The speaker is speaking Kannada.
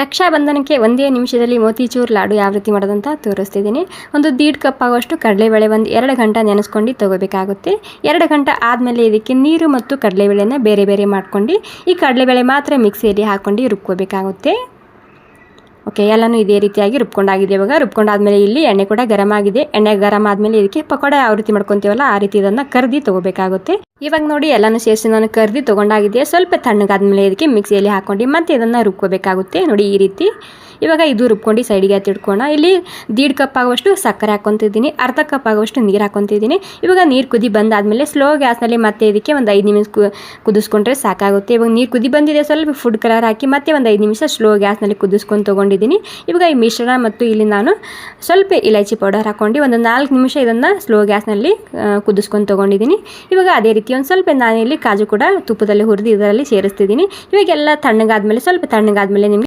ರಕ್ಷಾಬಂಧನಕ್ಕೆ ಒಂದೇ ನಿಮಿಷದಲ್ಲಿ ಮೋತಿಚೂರ್ ಲಾಡು ಯಾವ ರೀತಿ ಮಾಡೋದಂತ ತೋರಿಸ್ತಿದ್ದೀನಿ. ಒಂದು 1.5 ಕಪ್ ಆಗುವಷ್ಟು ಕಡಲೆಬೇಳೆ ಒಂದು 2 ಗಂಟೆ ನೆನೆಸ್ಕೊಂಡು ತಗೋಬೇಕಾಗುತ್ತೆ. 2 ಗಂಟೆ ಆದಮೇಲೆ ಇದಕ್ಕೆ ನೀರು ಮತ್ತು ಕಡಲೆಬೇಳೆನ ಬೇರೆ ಬೇರೆ ಮಾಡ್ಕೊಂಡು ಈ ಕಡಲೆಬೇಳೆ ಮಾತ್ರ ಮಿಕ್ಸಿಯಲ್ಲಿ ಹಾಕ್ಕೊಂಡು ರುಬ್ಕೋಬೇಕಾಗುತ್ತೆ. ಓಕೆ, ಎಲ್ಲನೂ ಇದೇ ರೀತಿಯಾಗಿ ರುಬ್ಕೊಂಡಾಗಿದೆ. ಇವಾಗ ರುಬ್ಕೊಂಡಾದ್ಮೇಲೆ ಇಲ್ಲಿ ಎಣ್ಣೆ ಕೂಡ ಗರಂ ಆಗಿದೆ. ಎಣ್ಣೆ ಗರಂ ಆದಮೇಲೆ ಇದಕ್ಕೆ ಪಕೋಡ ಯಾವ ರೀತಿ ಮಾಡ್ಕೊತೀವಲ್ಲ ಆ ರೀತಿ ಇದನ್ನು ಕರ್ದಿ ತೊಗೋಬೇಕಾಗುತ್ತೆ. ಇವಾಗ ನೋಡಿ ಎಲ್ಲನೂ ಸೇರಿಸಿ ನಾನು ಕರ್ದಿ ತೊಗೊಂಡಾಗಿದೆ. ಸ್ವಲ್ಪ ತಣ್ಣಗಾದ್ಮೇಲೆ ಇದಕ್ಕೆ ಮಿಕ್ಸಿಯಲ್ಲಿ ಹಾಕ್ಕೊಂಡು ಮತ್ತೆ ಇದನ್ನು ರುಬ್ಕೋಬೇಕಾಗುತ್ತೆ. ನೋಡಿ ಈ ರೀತಿ. ಇವಾಗ ಇದು ರುಬ್ಕೊಂಡು ಸೈಡಿಗೆ ತಿಡ್ಕೋಣ. ಇಲ್ಲಿ 1.5 ಕಪ್ ಆಗುವಷ್ಟು ಸಕ್ಕರೆ ಹಾಕ್ಕೊತಿದ್ದೀನಿ, ಅರ್ಧ ಕಪ್ ಆಗುವಷ್ಟು ನೀರು ಹಾಕ್ಕೊತಿದ್ದೀನಿ. ಇವಾಗ ನೀರು ಕುದಿ ಬಂದಾದಮೇಲೆ ಸ್ಲೋ ಗ್ಯಾಸ್ನಲ್ಲಿ ಮತ್ತೆ ಇದಕ್ಕೆ ಒಂದು 5 ನಿಮಿಷ ಕುದಿಸ್ಕೊಂಡ್ರೆ ಸಾಕಾಗುತ್ತೆ. ಇವಾಗ ನೀರು ಕುದಿ ಬಂದಿದೆ, ಸ್ವಲ್ಪ ಫುಡ್ ಕಲರ್ ಹಾಕಿ ಮತ್ತೆ ಒಂದು 5 ನಿಮಿಷ ಸ್ಲೋ ಗ್ಯಾಸ್ನಲ್ಲಿ ಕುದಿಸ್ಕೊಂಡು ತೊಗೊಂಡಿದ್ದೀನಿ. ಇವಾಗ ಈ ಮಿಶ್ರಣ ಮತ್ತು ಇಲ್ಲಿ ನಾನು ಸ್ವಲ್ಪ ಇಲೈಚಿ ಪೌಡರ್ ಹಾಕ್ಕೊಂಡು ಒಂದು 4 ನಿಮಿಷ ಇದನ್ನು ಸ್ಲೋ ಗ್ಯಾಸ್ನಲ್ಲಿ ಕುದಿಸ್ಕೊಂಡು ತೊಗೊಂಡಿದ್ದೀನಿ. ಇವಾಗ ಅದೇ ರೀತಿ ಒಂದು ಸ್ವಲ್ಪ ನಾನಿಲ್ಲಿ ಕಾಜು ಕೂಡ ತುಪ್ಪದಲ್ಲಿ ಹುರಿದು ಇದರಲ್ಲಿ ಸೇರಿಸ್ತಿದ್ದೀನಿ. ಇವಾಗೆಲ್ಲ ತಣ್ಣಗಾದ್ಮೇಲೆ ಸ್ವಲ್ಪ ತಣ್ಣಗಾದ್ಮೇಲೆ ನಿಮಗೆ